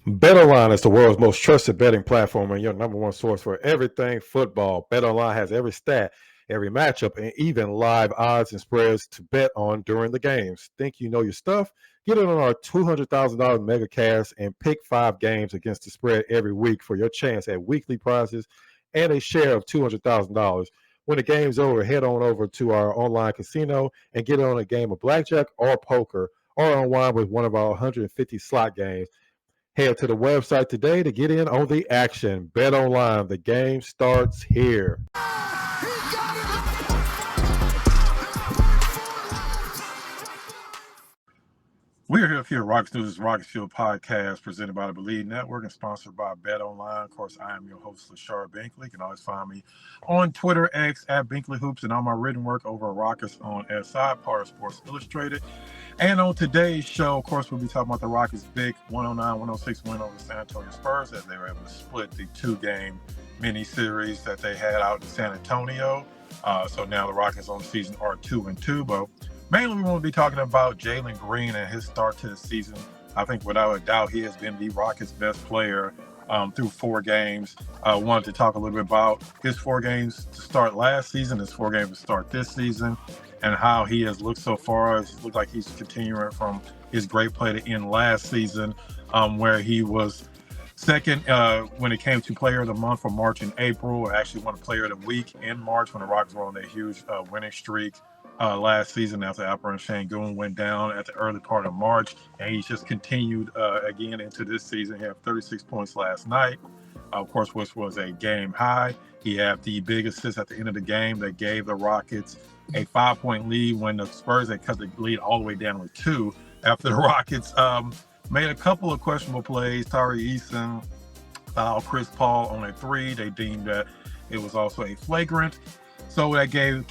BetOnline is the world's most trusted betting platform and your number one source for everything football. BetOnline has every stat, every matchup, and even live odds and spreads to bet on during the games. Think you know your stuff? Get in on our $200,000 mega cash and pick 5 games against the spread every week for your chance at weekly prizes and a share of $200,000. When the game's over, head on over to our online casino and get on a game of blackjack or poker or unwind with one of our 150 slot games. Head to the website today to get in on the action. Bet online. The game starts here. We are here at Rockets News' Rockets Field podcast presented by the Believe Network and sponsored by Bet Online. Of course, I am your host, LaShar Binkley. You can always find me on Twitter, X, at Binkley Hoops, and all my written work over at Rockets on SI, part of Sports Illustrated. And on today's show, of course, we'll be talking about the Rockets' big 109-106 win over the San Antonio Spurs as they were able to split the 2-game mini-series that they had out in San Antonio. So now the Rockets on the season are 2-2, but mainly we want to be talking about Jalen Green and his start to the season. I think without a doubt he has been the Rockets' best player through 4 games. I wanted to talk a little bit about his 4 games to start last season, his 4 games to start this season, and how he has looked so far. It looks like he's continuing from his great play to end last season, where he was second when it came to Player of the Month for March and April. Actually won Player of the Week in March when the Rockets were on their huge winning streak last season after alperensengun went down at the early part of March. And he's just continued again into this season. He had 36 points last night, of course, which was a game high. He had the big assist at the end of the game that gave the Rockets a 5-point lead when the Spurs had cut the lead all the way down with 2 after the Rockets made a couple of questionable plays. Tari Eason fouled Chris Paul on a 3. They deemed that it was also a flagrant. So that gave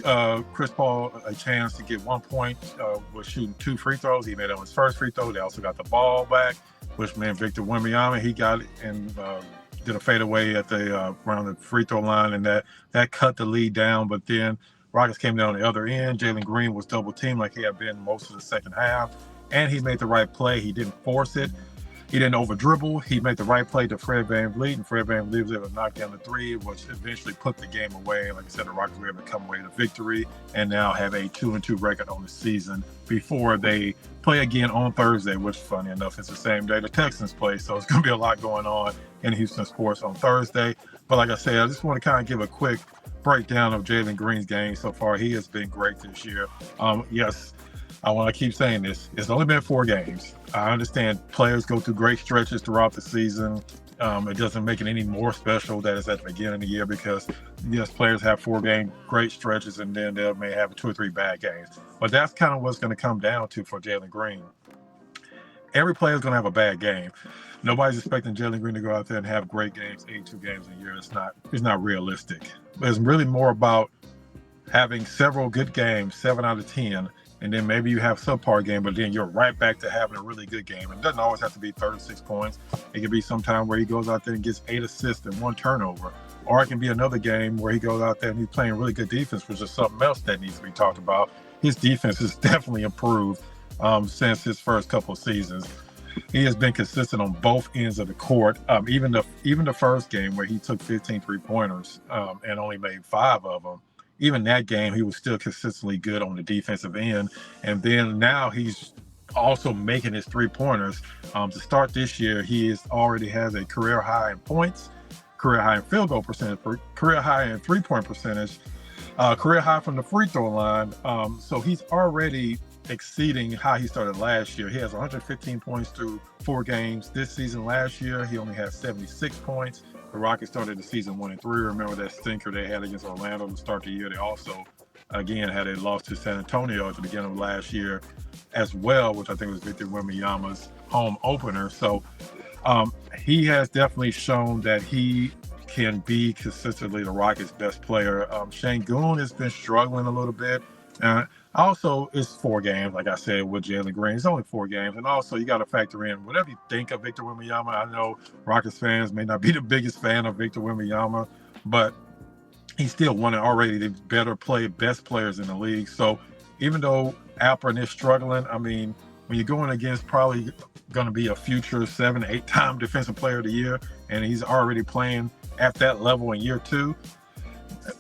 Chris Paul a chance to get 1 point with shooting 2 free throws. He made it on his first free throw. They also got the ball back, which meant Victor Wembanyama, he got it and did a fadeaway at the around the free throw line, and that cut the lead down. But then Rockets came down the other end. Jalen Green was double teamed like he had been most of the second half, and he made the right play. He didn't force it. He didn't over dribble. He made the right play to Fred VanVleet, and Fred VanVleet was able to knock down the 3, which eventually put the game away. Like I said, the Rockets were able to come away with a victory and now have a 2-2 record on the season before they play again on Thursday, which, funny enough, is the same day the Texans play. So it's going to be a lot going on in Houston sports on Thursday. But like I said, I just want to kind of give a quick breakdown of Jalen Green's game so far. He has been great this year. Yes, I want to keep saying this. It's only been 4 games. I understand players go through great stretches throughout the season. It doesn't make it any more special that it's at the beginning of the year because, yes, players have 4-game great stretches and then they may have 2 or 3 bad games. But that's kind of what's going to come down to for Jalen Green. Every player is going to have a bad game. Nobody's expecting Jalen Green to go out there and have great games, 82 games a year. It's not realistic. It's really more about having several good games, 7 out of 10, and then maybe you have subpar game, but then you're right back to having a really good game. It doesn't always have to be 36 points. It can be sometime where he goes out there and gets 8 assists and 1 turnover. Or it can be another game where he goes out there and he's playing really good defense, which is something else that needs to be talked about. His defense has definitely improved since his first couple of seasons. He has been consistent on both ends of the court. Even the first game where he took 15 3-pointers and only made 5 of them. Even that game, he was still consistently good on the defensive end. And then now he's also making his 3-pointers. To start this year, he already has a career high in points, career high in field goal percentage, career high in 3-point percentage, career high from the free throw line. So he's already exceeding how he started last year. He has 115 points through 4 games this season. Last year, he only had 76 points. The Rockets started the season 1-3. Remember that stinker they had against Orlando to start the year. They also, again, had a loss to San Antonio at the beginning of last year as well, which I think was Victor Wembanyama's home opener. So he has definitely shown that he can be consistently the Rockets' best player. Sengun has been struggling a little bit. Also, it's 4 games, like I said, with Jalen Green. It's only 4 games. And also, you got to factor in whatever you think of Victor Wembanyama. I know Rockets fans may not be the biggest fan of Victor Wembanyama, but he's still one of already the best players in the league. So even though Alperen is struggling, I mean, when you're going against probably going to be a future 7, 8 time defensive player of the year, and he's already playing at that level in year 2,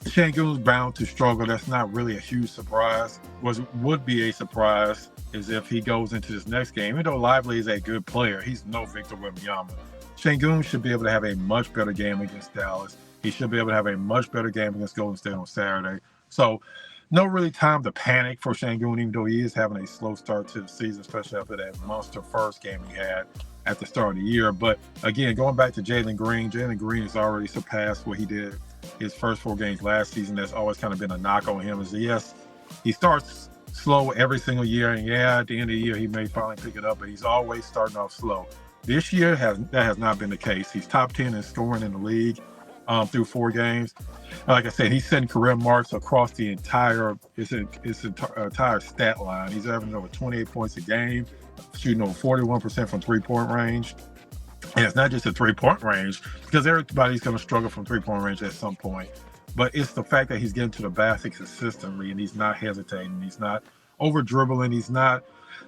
Şengün's bound to struggle. That's not really a huge surprise. What would be a surprise is if he goes into this next game. Even though Lively is a good player, he's no Victor Wembanyama. Şengün should be able to have a much better game against Dallas. He should be able to have a much better game against Golden State on Saturday. So no really time to panic for Şengün, even though he is having a slow start to the season, especially after that monster first game he had at the start of the year. But again, going back to Jalen Green has already surpassed what he did his first 4 games last season. That's always kind of been a knock on him, is yes, he starts slow every single year, and yeah, at the end of the year he may finally pick it up, but he's always starting off slow. This year that has not been the case. He's top 10 in scoring in the league through 4 games. Like I said, he's setting career marks across the entire stat line. He's averaging over 28 points a game, shooting over 41% from 3-point range. And it's not just a 3-point range, because everybody's going to struggle from 3-point range at some point. But it's the fact that he's getting to the basket consistently, and he's not hesitating. He's not over dribbling. He's not,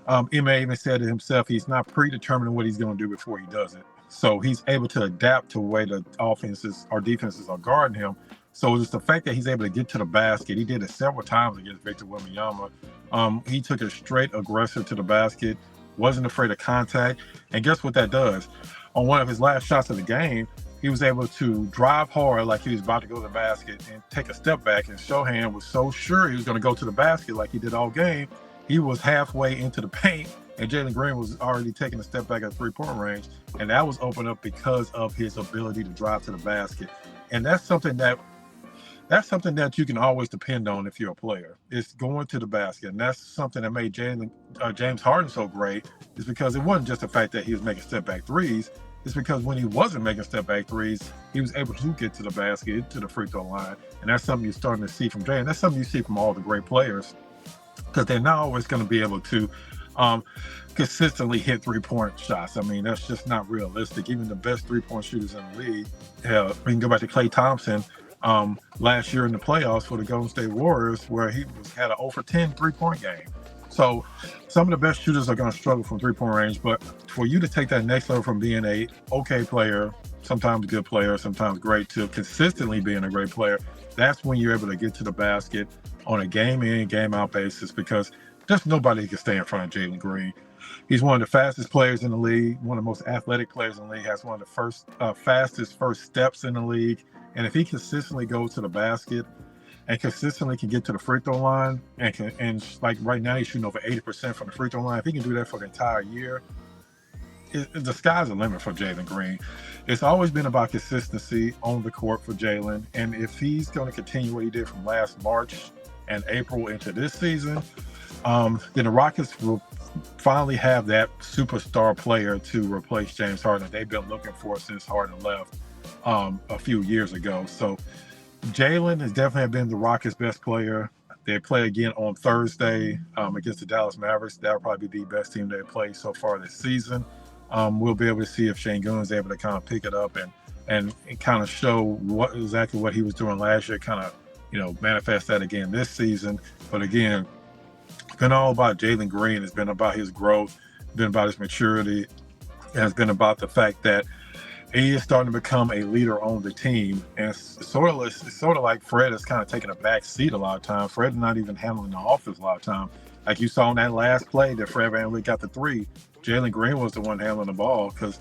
Ime even said it himself, he's not predetermining what he's going to do before he does it. So he's able to adapt to the way the offenses or defenses are guarding him. So it's the fact that he's able to get to the basket. He did it several times against Victor Wembanyama. He took it straight aggressive to the basket, wasn't afraid of contact. And guess what that does? On one of his last shots of the game, he was able to drive hard like he was about to go to the basket and take a step back, and Shohan was so sure he was going to go to the basket like he did all game. He was halfway into the paint, and Jalen Green was already taking a step back at 3-point range, and that was opened up because of his ability to drive to the basket. And that's something that you can always depend on if you're a player. It's going to the basket, and that's something that made James Harden so great, is because it wasn't just the fact that he was making step-back threes. It's because when he wasn't making step-back threes, he was able to get to the basket, to the free throw line, and that's something you're starting to see from James. That's something you see from all the great players, because they're not always going to be able to consistently hit 3-point shots. I mean, that's just not realistic. Even the best 3-point shooters in the league, we can go back to Klay Thompson, last year in the playoffs for the Golden State Warriors, where he had an 0 for 10 3-point game. So some of the best shooters are going to struggle from 3-point range, but for you to take that next level from being a okay player, sometimes good player, sometimes great, to consistently being a great player, that's when you're able to get to the basket on a game in, game out basis, because there's nobody can stay in front of Jalen Green. He's one of the fastest players in the league, one of the most athletic players in the league, has one of the fastest first steps in the league. And if he consistently goes to the basket and consistently can get to the free throw line, and like right now he's shooting over 80% from the free throw line, if he can do that for the entire year, the sky's the limit for Jalen Green. It's always been about consistency on the court for Jalen, and if he's going to continue what he did from last March and April into this season, then the Rockets will finally have that superstar player to replace James Harden that they've been looking for since Harden left a few years ago. So Jalen has definitely been the Rockets' best player. They play again on Thursday against the Dallas Mavericks. That'll probably be the best team they've played so far this season. We'll be able to see if Şengün is able to kind of pick it up and kind of show exactly what he was doing last year, kind of, manifest that again this season. But again, it's been all about Jalen Green. It's been about his growth, been about his maturity. It has been about the fact that he is starting to become a leader on the team. And it's sort of like Fred is kind of taking a back seat a lot of times. Fred's not even handling the offense a lot of time. Like you saw in that last play that Fred VanVleet got the 3, Jalen Green was the one handling the ball, because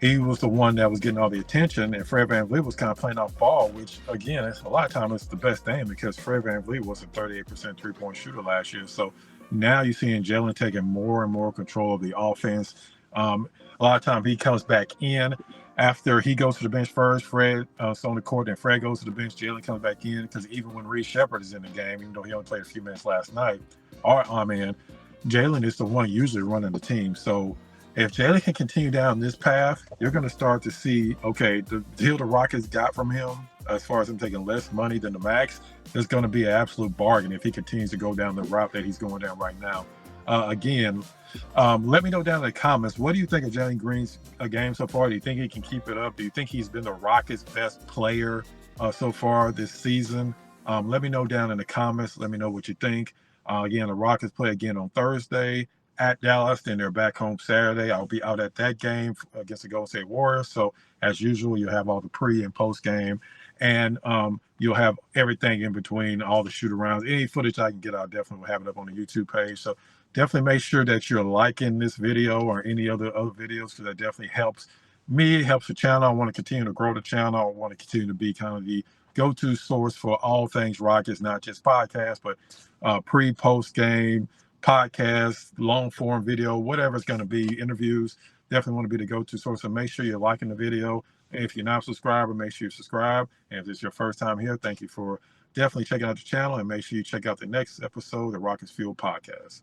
he was the one that was getting all the attention, and Fred VanVleet was kind of playing off ball, which again, a lot of times it's the best thing, because Fred VanVleet was a 38% 3-point shooter last year. So now you're seeing Jalen taking more and more control of the offense. A lot of times he comes back in after he goes to the bench first. Fred is on the court, and Fred goes to the bench. Jalen comes back in, because even when Reed Shepherd is in the game, even though he only played a few minutes last night, Jalen is the one usually running the team. So if Jalen can continue down this path, you're going to start to see, okay, the deal the Rockets got from him, as far as him taking less money than the max, is going to be an absolute bargain if he continues to go down the route that he's going down right now. Again, let me know down in the comments, what do you think of Jalen Green's game so far? Do you think he can keep it up? Do you think he's been the Rockets' best player so far this season? Let me know down in the comments. Let me know what you think. Again, the Rockets play again on Thursday. at Dallas. Then they're back home Saturday. I'll be out at that game against the Golden State Warriors. So as usual, you'll have all the pre and post game, and you'll have everything in between, all the shoot arounds. Any footage I can get, I'll definitely will have it up on the YouTube page. So definitely make sure that you're liking this video or any other videos, because that definitely helps me, helps the channel. I want to continue to grow the channel. I want to continue to be kind of the go-to source for all things Rockets, not just podcasts, but pre-post game podcast, long form video, whatever it's going to be, interviews. Definitely want to be the go-to source. So make sure you're liking the video. If you're not subscribed, make sure you subscribe. And if it's your first time here, thank you for definitely checking out the channel, and make sure you check out the next episode of the Rockets Fuel Podcast.